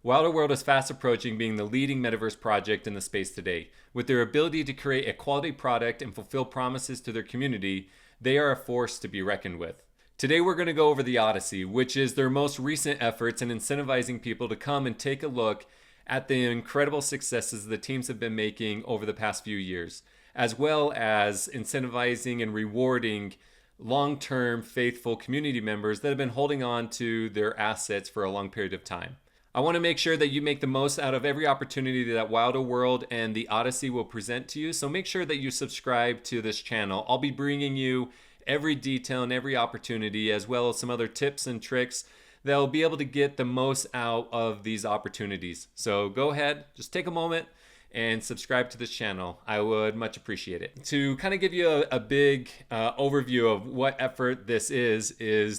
Wilder World is fast approaching being the leading metaverse project in the space today. With their ability to create a quality product and fulfill promises to their community, they are a force to be reckoned with. Today we're going to go over the Odyssey, which is their most recent efforts in incentivizing people to come and take a look at the incredible successes the teams have been making over the past few years, as well as incentivizing and rewarding long-term faithful community members that have been holding on to their assets for a long period of time. I want to make sure that you make the most out of every opportunity that Wilder World and the Odyssey will present to you. So make sure that you subscribe to this channel. I'll be bringing you every detail and every opportunity, as well as some other tips and tricks that will be able to get the most out of these opportunities. So go ahead, just take a moment and subscribe to this channel. I would much appreciate it. To kind of give you a big overview of what effort this is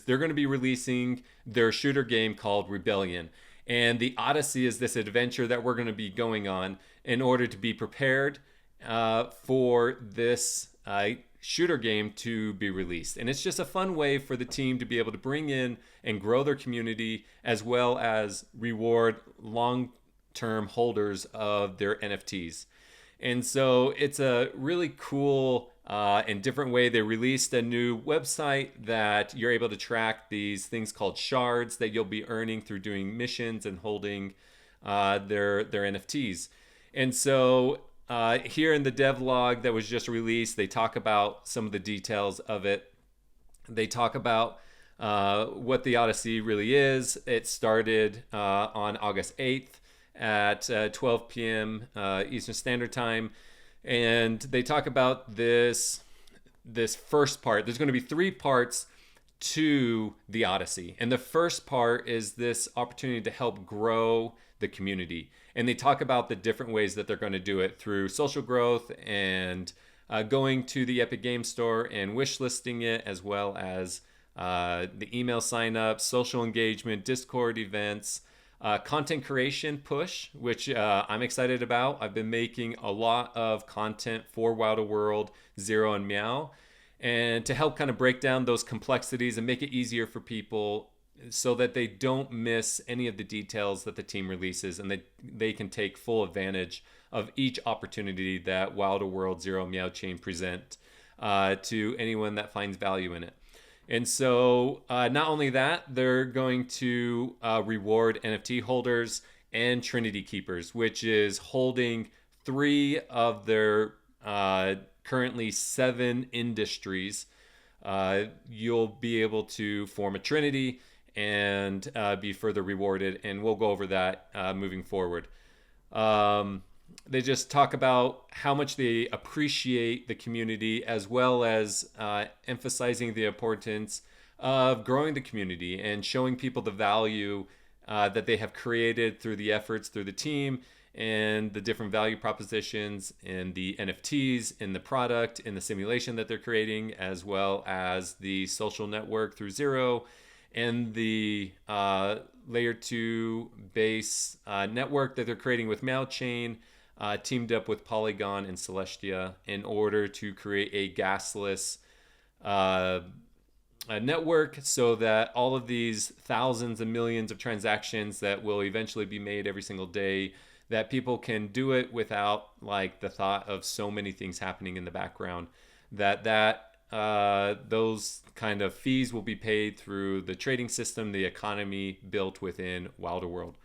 they're going to be releasing their shooter game called Rebellion. And the Odyssey is this adventure that we're going to be going on in order to be prepared for this shooter game to be released. And it's just a fun way for the team to be able to bring in and grow their community, as well as reward long-term holders of their NFTs. And so it's a really cool and different way. They released a new website that you're able to track these things called shards that you'll be earning through doing missions and holding their NFTs. And so here in the devlog that was just released, they talk about some of the details of it. They talk about what the Odyssey really is. It started on August 8th at 12 p.m. Eastern Standard Time. And they talk about this first part. There's going to be 3 parts to the Odyssey. And the first part is this opportunity to help grow the community. And they talk about the different ways that they're going to do it through social growth and going to the Epic Games Store and wish listing it, as well as the email sign up, social engagement, Discord events, content creation push, which I'm excited about. I've been making a lot of content for Wilder World, Zero, and MEOW, and to help kind of break down those complexities and make it easier for people so that they don't miss any of the details that the team releases, and that they can take full advantage of each opportunity that Wilder World, Zero, MEOW Chain present to anyone that finds value in it. And so not only that, they're going to reward NFT holders and Trinity Keepers, which is holding 3 of their currently 7 industries. You'll be able to form a Trinity and be further rewarded. And we'll go over that moving forward. They just talk about how much they appreciate the community, as well as emphasizing the importance of growing the community and showing people the value that they have created through the efforts through the team, and the different value propositions in the NFTs, in the product, in the simulation that they're creating, as well as the social network through Zero, and the layer 2 base network that they're creating with MEOW Chain, teamed up with Polygon and Celestia in order to create a gasless network, so that all of these thousands and millions of transactions that will eventually be made every single day, that people can do it without like the thought of so many things happening in the background, those kind of fees will be paid through the trading system, the economy built within Wilder World.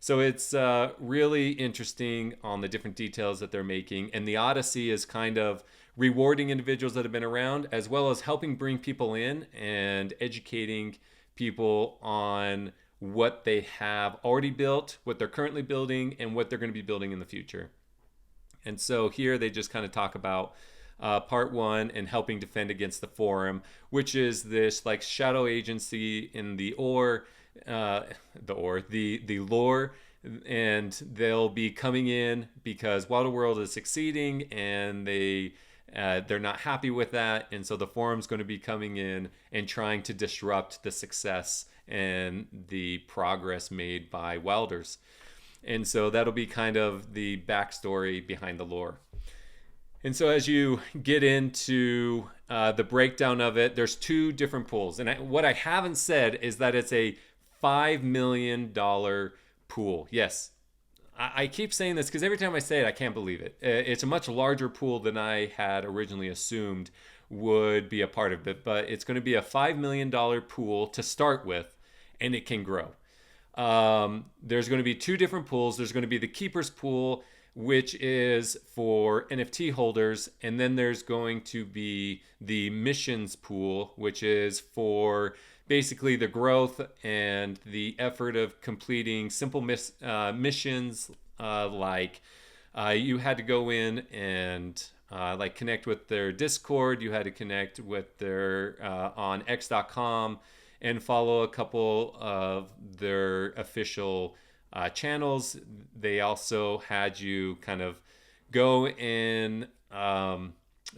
So it's really interesting on the different details that they're making. And the Odyssey is kind of rewarding individuals that have been around, as well as helping bring people in and educating people on what they have already built, what they're currently building, and what they're going to be building in the future. And so here they just kind of talk about part 1 and helping defend against the Forum, which is this like shadow agency in the lore, and they'll be coming in because Wilder World is succeeding, and they're not happy with that, and so the Forum's going to be coming in and trying to disrupt the success and the progress made by Wilders. And so that'll be kind of the backstory behind the lore. And so as you get into the breakdown of it, there's 2 different pools. And what I haven't said is that it's a $5 million pool. Yes, I keep saying this because every time I say it, I can't believe it. It's a much larger pool than I had originally assumed would be a part of it, but it's going to be a $5 million pool to start with, and it can grow. There's going to be two different pools. There's going to be the keepers pool, which is for NFT holders, and then there's going to be the missions pool, which is for basically the growth and the effort of completing simple missions, like you had to go in and like connect with their Discord. You had to connect with their on X.com and follow a couple of their official channels. They also had you kind of go in,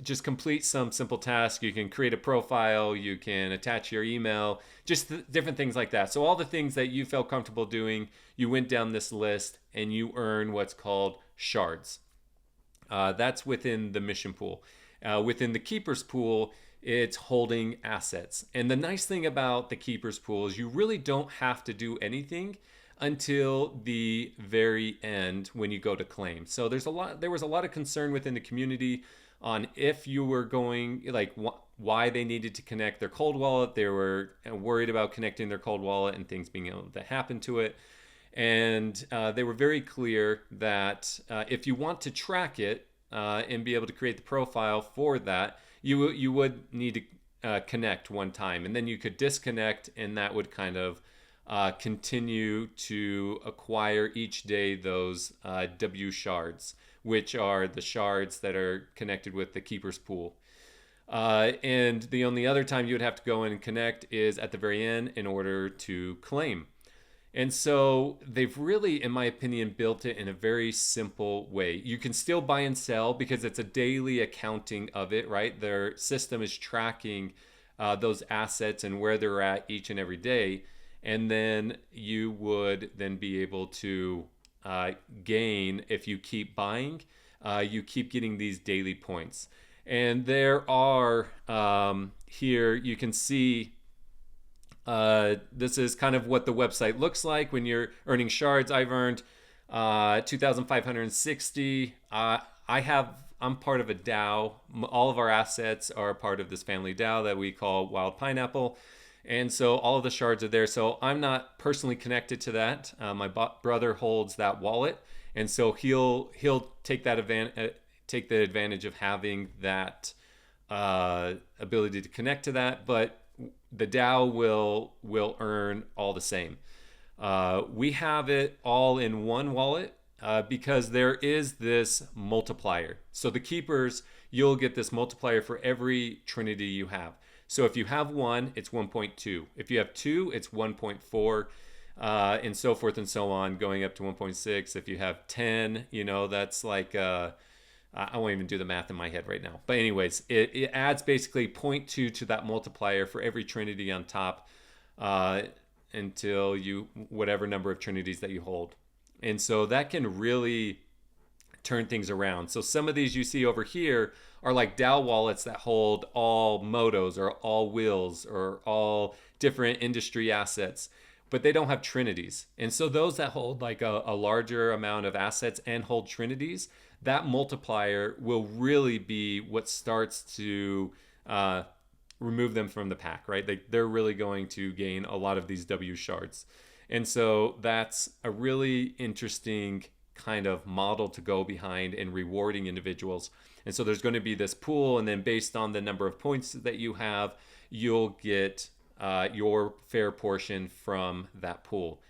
just complete some simple tasks. You can create a profile, you can attach your email, just different things like that. So all the things that you felt comfortable doing, you went down this list and you earn what's called shards. That's within the mission pool. Within the keepers pool, it's holding assets. And the nice thing about the keepers pool is you really don't have to do anything until the very end when you go to claim. So there was a lot of concern within the community on if you were going, like, why they needed to connect their cold wallet. They were worried about connecting their cold wallet and things being able to happen to it. And they were very clear that if you want to track it and be able to create the profile for that, you would need to connect one time, and then you could disconnect, and that would kind of continue to acquire each day those W shards, which are the shards that are connected with the keepers pool. And the only other time you would have to go in and connect is at the very end in order to claim. And so they've really, in my opinion, built it in a very simple way. You can still buy and sell because it's a daily accounting of it, right? Their system is tracking those assets and where they're at each and every day. And then you would then be able to gain, if you keep buying, you keep getting these daily points. And there are, here you can see, this is kind of what the website looks like when you're earning shards. I've earned 2,560. I'm part of a DAO. All of our assets are part of this family DAO that we call Wild Pineapple. And so all of the shards are there. So I'm not personally connected to that. My brother holds that wallet. And so he'll take that take the advantage of having that ability to connect to that. But the DAO will earn all the same. We have it all in one wallet because there is this multiplier. So the keepers, you'll get this multiplier for every Trinity you have. So if you have 1, it's 1.2. If you have 2, it's 1.4, and so forth and so on, going up to 1.6. If you have 10, that's like, I won't even do the math in my head right now. But anyways, it adds basically 0.2 to that multiplier for every Trinity on top until whatever number of Trinities that you hold. And so that can really turn things around. So some of these you see over here are like DAO wallets that hold all motos or all wheels or all different industry assets, but they don't have Trinities. And so those that hold like a larger amount of assets and hold Trinities, that multiplier will really be what starts to remove them from the pack, right? They're really going to gain a lot of these W shards. And so that's a really interesting kind of model to go behind and rewarding individuals. And so there's going to be this pool, and then based on the number of points that you have, you'll get your fair portion from that pool.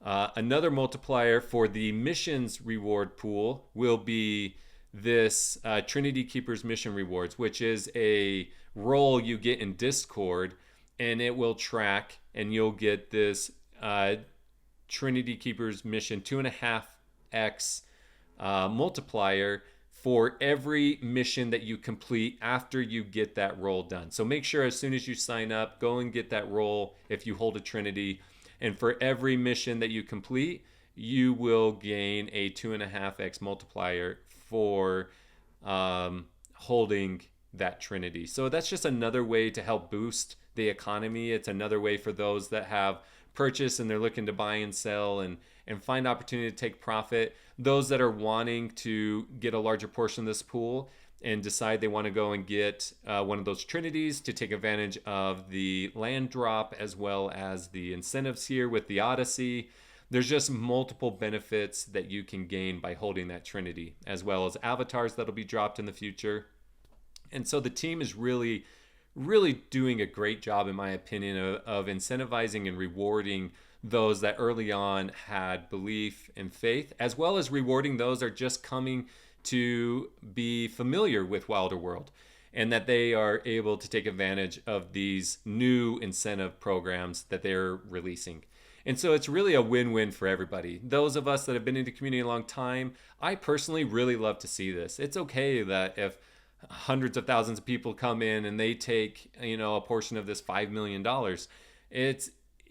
Another multiplier for the missions reward pool will be this Trinity Keepers Mission Rewards, which is a role you get in Discord, and it will track, and you'll get this Trinity Keepers Mission 2.5x multiplier for every mission that you complete after you get that role done. So make sure as soon as you sign up, go and get that role if you hold a Trinity. And for every mission that you complete, you will gain a 2.5x multiplier for holding that Trinity. So that's just another way to help boost the economy. It's another way for those that have purchased and they're looking to buy and sell and and find opportunity to take profit. Those that are wanting to get a larger portion of this pool and decide they want to go and get one of those trinities to take advantage of the land drop as well as the incentives here with the Odyssey. There's just multiple benefits that you can gain by holding that trinity, as well as avatars that'll be dropped in the future. And so the team is really doing a great job, in my opinion, of incentivizing and rewarding those that early on had belief and faith, as well as rewarding those that are just coming to be familiar with Wilder World, and that they are able to take advantage of these new incentive programs that they're releasing. And so it's really a win-win for everybody. Those of us that have been in the community a long time, I personally really love to see this. It's okay that if hundreds of thousands of people come in and they take, a portion of this $5 million,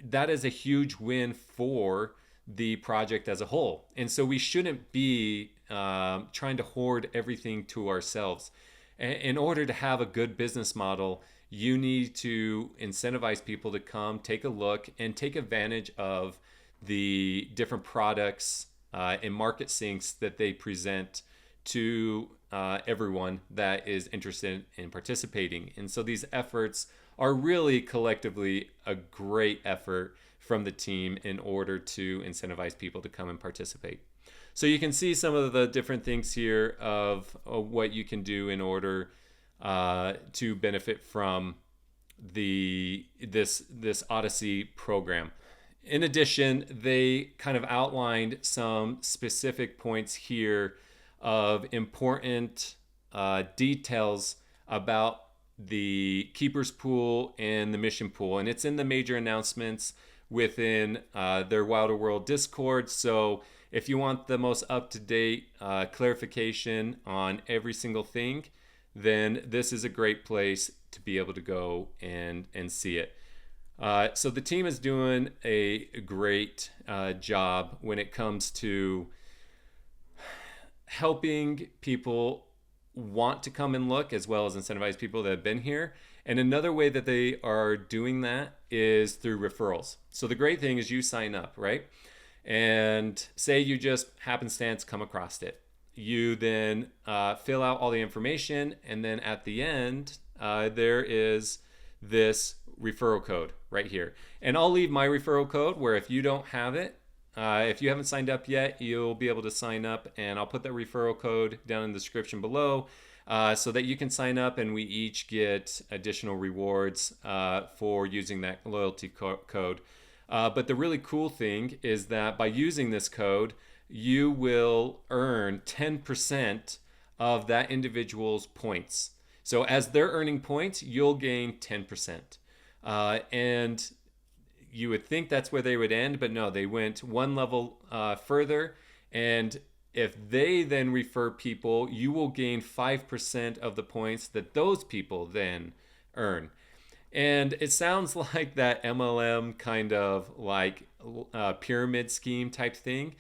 that is a huge win for the project as a whole. And so we shouldn't be trying to hoard everything to ourselves. In order to have a good business model, you need to incentivize people to come, take a look, and take advantage of the different products and market syncs that they present to everyone that is interested in participating. And so these efforts are really collectively a great effort from the team in order to incentivize people to come and participate. So you can see some of the different things here of what you can do in order to benefit from this Odyssey program. In addition, they kind of outlined some specific points here of important details about the Keepers Pool and the Mission Pool. And it's in the major announcements within their Wilder World Discord. So if you want the most up-to-date clarification on every single thing, then this is a great place to be able to go and see it. So the team is doing a great job when it comes to helping people want to come and look, as well as incentivize people that have been here. And another way that they are doing that is through referrals. So the great thing is you sign up, right? And say you just happenstance come across it. You then fill out all the information, and then at the end, there is this referral code right here. And I'll leave my referral code where if you don't have it, if you haven't signed up yet, you'll be able to sign up, and I'll put that referral code down in the description below so that you can sign up, and we each get additional rewards for using that loyalty code. But the really cool thing is that by using this code, you will earn 10% of that individual's points. So as they're earning points, you'll gain 10%. And you would think that's where they would end, but no, they went one level further. And if they then refer people, you will gain 5% of the points that those people then earn. And it sounds like that MLM kind of like pyramid scheme type thing.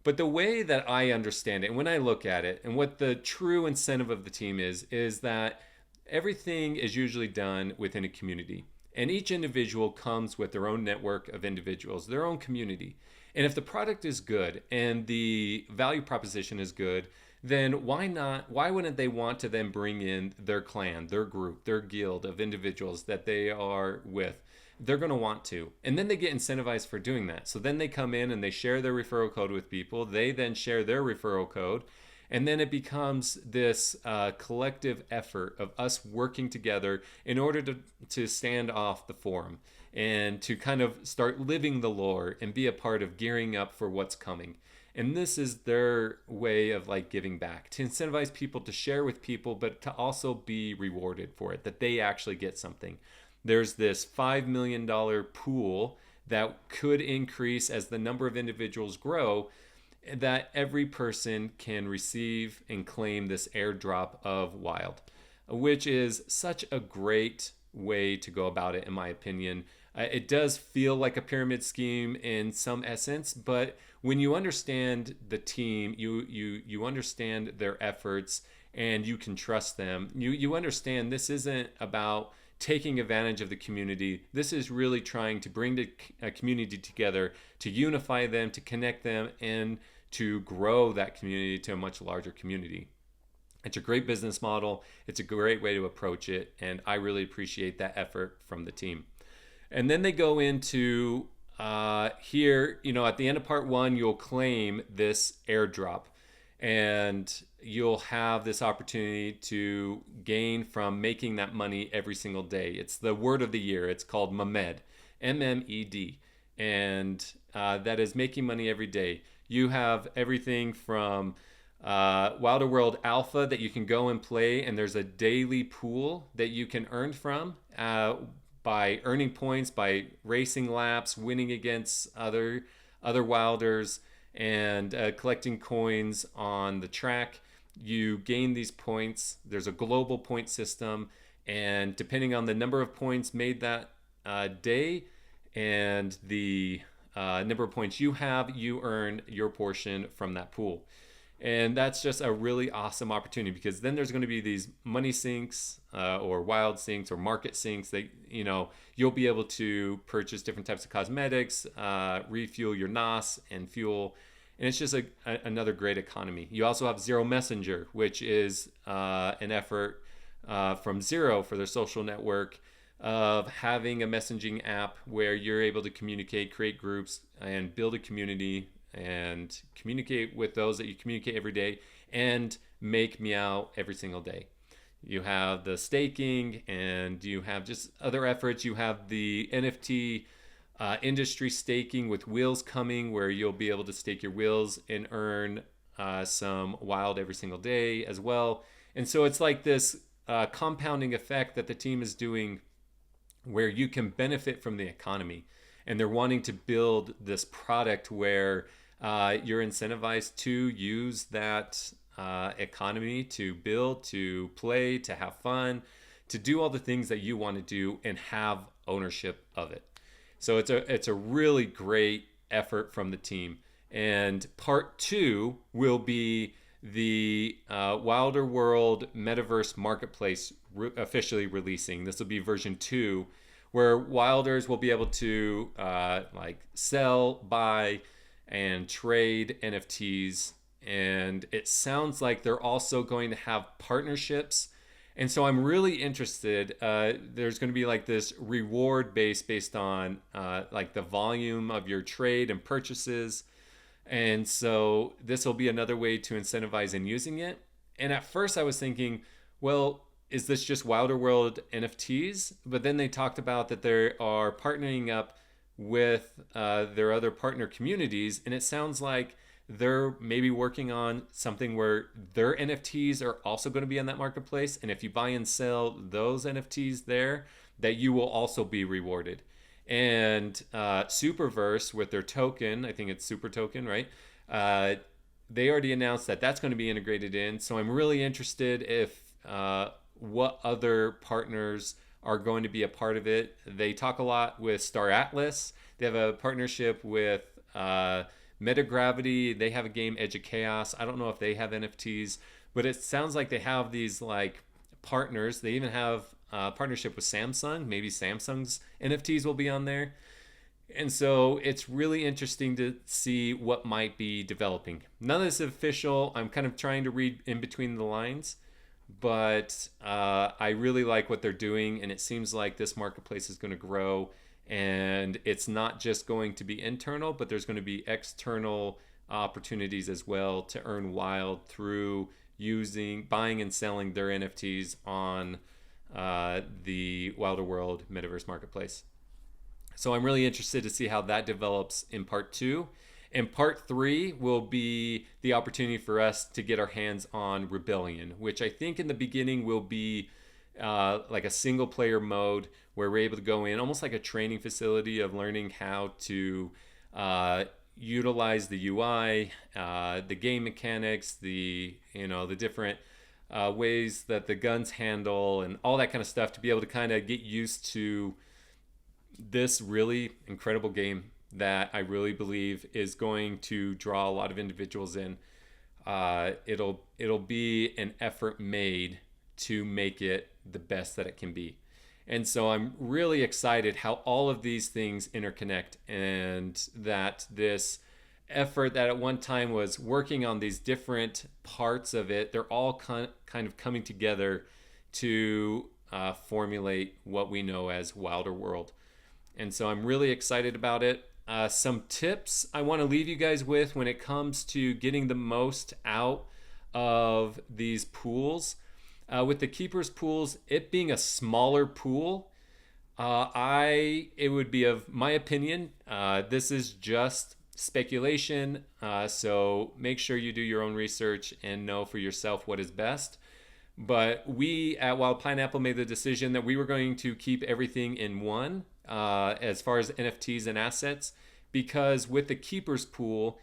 But the way that I understand it, and when I look at it, and what the true incentive of the team is that everything is usually done within a community. And each individual comes with their own network of individuals, their own community. And if the product is good and the value proposition is good, then why wouldn't they want to then bring in their clan, their group, their guild of individuals that they are with? They're going to want to. And then they get incentivized for doing that. So then they come in and they share their referral code with people. They then share their referral code. And then it becomes this collective effort of us working together in order to stand off the forum and to kind of start living the lore and be a part of gearing up for what's coming. And this is their way of like giving back, to incentivize people to share with people, but to also be rewarded for it, that they actually get something. There's this $5 million pool that could increase as the number of individuals grow, that every person can receive and claim this airdrop of Wild, which is such a great way to go about it, in my opinion. It does feel like a pyramid scheme in some essence, but when you understand the team, you understand their efforts, and you can trust them. You understand this isn't about taking advantage of the community. This is really trying to bring the community together, to unify them, to connect them, and to grow that community to a much larger community. It's a great business model. It's a great way to approach it, and I really appreciate that effort from the team. And then they go into here, at the end of part 1, you'll claim this airdrop, and you'll have this opportunity to gain from making that money every single day. It's the word of the year. It's called MEMED, M-M-E-D, and that is making money every day. You have everything from Wilder World Alpha that you can go and play, and there's a daily pool that you can earn from by earning points, by racing laps, winning against other Wilders, and collecting coins on the track. You gain these points. There's a global point system, and depending on the number of points made that day and the number of points you have, you earn your portion from that pool. And that's just a really awesome opportunity, because then there's going to be these money sinks or wild sinks or market sinks that you'll be able to purchase different types of cosmetics, refuel your NOS and fuel, and it's just another great economy. You also have Zero Messenger, which is an effort from Zero for their social network of having a messaging app where you're able to communicate, create groups, and build a community and communicate with those that you communicate every day and make MEOW every single day. You have the staking, and you have just other efforts. You have the NFT industry staking with wheels coming, where you'll be able to stake your wheels and earn some wild every single day as well. And so it's like this compounding effect that the team is doing, where you can benefit from the economy. And they're wanting to build this product where you're incentivized to use that economy to build, to play, to have fun, to do all the things that you want to do and have ownership of it. So it's a really great effort from the team. And part 2 will be the Wilder World Metaverse Marketplace officially releasing. This will be version 2, where Wilders will be able to sell, buy, and trade NFTs. And it sounds like they're also going to have partnerships. And so I'm really interested. There's going to be this reward based on the volume of your trade and purchases. And so this will be another way to incentivize in using it. And at first I was thinking, well, is this just Wilder World NFTs? But then they talked about that they are partnering up with their other partner communities. And it sounds like they're maybe working on something where their NFTs are also going to be on that marketplace. And if you buy and sell those NFTs there, that you will also be rewarded. And Superverse with their token, I think it's Super Token, right? They already announced that that's going to be integrated in. So I'm really interested if what other partners are going to be a part of it. They talk a lot with Star Atlas. They have a partnership with Metagravity. They have a game, Edge of Chaos. I don't know if they have NFTs, but it sounds like they have these partners. They even have a partnership with Samsung. Maybe Samsung's NFTs will be on there. And so it's really interesting to see what might be developing. None of this is official. I'm kind of trying to read in between the lines, but I really like what they're doing, and it seems like this marketplace is going to grow, and it's not just going to be internal, but there's going to be external opportunities as well to earn wild through buying and selling their NFTs on the Wilder World Metaverse Marketplace. So I'm really interested to see how that develops in part 2. And part 3 will be the opportunity for us to get our hands on Rebellion, which I think in the beginning will be like a single player mode where we're able to go in almost like a training facility of learning how to utilize the UI, the game mechanics, the different ways that the guns handle and all that kind of stuff, to be able to kind of get used to this really incredible game that I really believe is going to draw a lot of individuals in. It'll be an effort made to make it the best that it can be. And so I'm really excited how all of these things interconnect, and that this effort that at one time was working on these different parts of it, they're all kind of coming together to formulate what we know as Wilder World. And so I'm really excited about it. Some tips I want to leave you guys with when it comes to getting the most out of these pools. With the keepers pools, it being a smaller pool, it would be of my opinion. This is just speculation, so make sure you do your own research and know for yourself what is best. But we at Wild Pineapple made the decision that we were going to keep everything in one, as far as NFTs and assets, because with the keepers pool,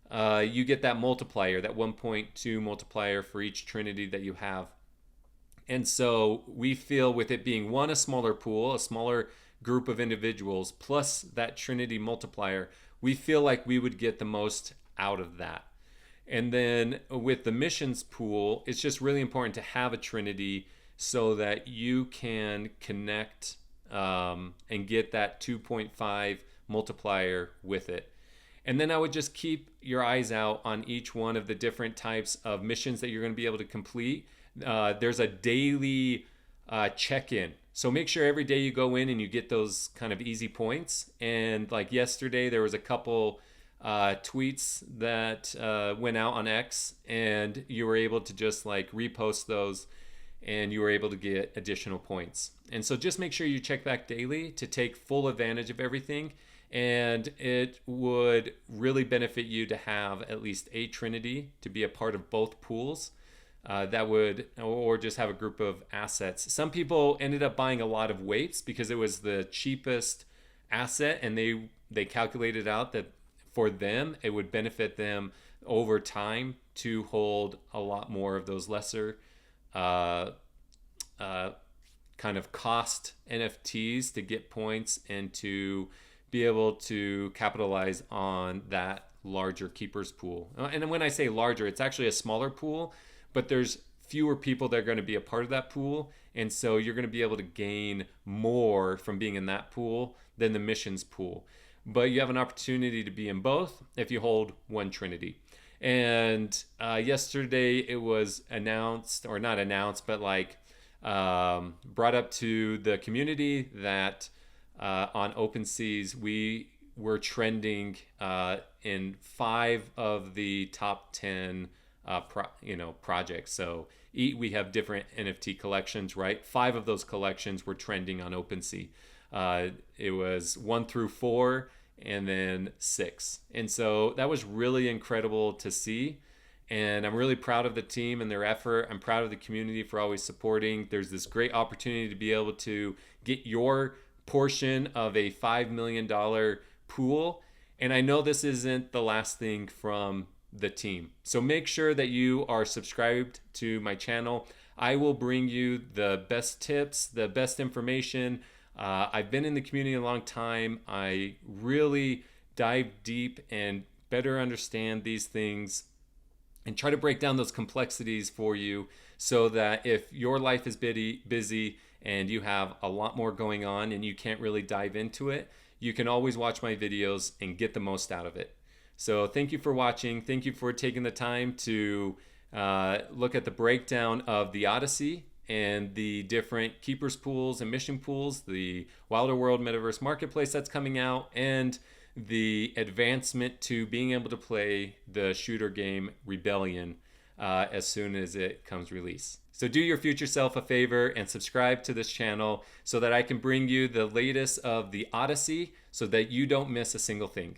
you get that multiplier, that 1.2 multiplier for each Trinity that you have. And so we feel with it being one, a smaller pool, a smaller group of individuals, plus that Trinity multiplier, we feel like we would get the most out of that. And then with the missions pool, it's just really important to have a Trinity so that you can connect and get that 2.5 multiplier with it. And then I would just keep your eyes out on each one of the different types of missions that you're going to be able to complete. There's a daily check-in. So make sure every day you go in and you get those kind of easy points. And like yesterday, there was a couple tweets that went out on X, and you were able to just like repost those, and you were able to get additional points. And so just make sure you check back daily to take full advantage of everything. And it would really benefit you to have at least a Trinity to be a part of both pools. That would, or just have a group of assets. Some people ended up buying a lot of weights because it was the cheapest asset, and they calculated out that for them it would benefit them over time to hold a lot more of those lesser kind of cost NFTs to get points and to be able to capitalize on that larger keepers pool. And when I say larger, it's actually a smaller pool, but there's fewer people that are going to be a part of that pool. And so you're going to be able to gain more from being in that pool than the missions pool. But you have an opportunity to be in both if you hold one Trinity. And yesterday it was announced, or not announced, but like brought up to the community that on OpenSeas we were trending in 5 of the top 10 projects. So we have different NFT collections, right? 5 of those collections were trending on OpenSea. It was 1 through 4 and then 6. And so that was really incredible to see. And I'm really proud of the team and their effort. I'm proud of the community for always supporting. There's this great opportunity to be able to get your portion of a $5 million pool. And I know this isn't the last thing from the team. So make sure that you are subscribed to my channel. I will bring you the best tips, the best information. I've been in the community a long time. I really dive deep and better understand these things and try to break down those complexities for you so that if your life is busy and you have a lot more going on and you can't really dive into it, you can always watch my videos and get the most out of it. So thank you for watching. Thank you for taking the time to look at the breakdown of the Odyssey and the different keepers pools and mission pools, the Wilder World Metaverse Marketplace that's coming out, and the advancement to being able to play the shooter game Rebellion as soon as it comes release. So do your future self a favor and subscribe to this channel so that I can bring you the latest of the Odyssey so that you don't miss a single thing.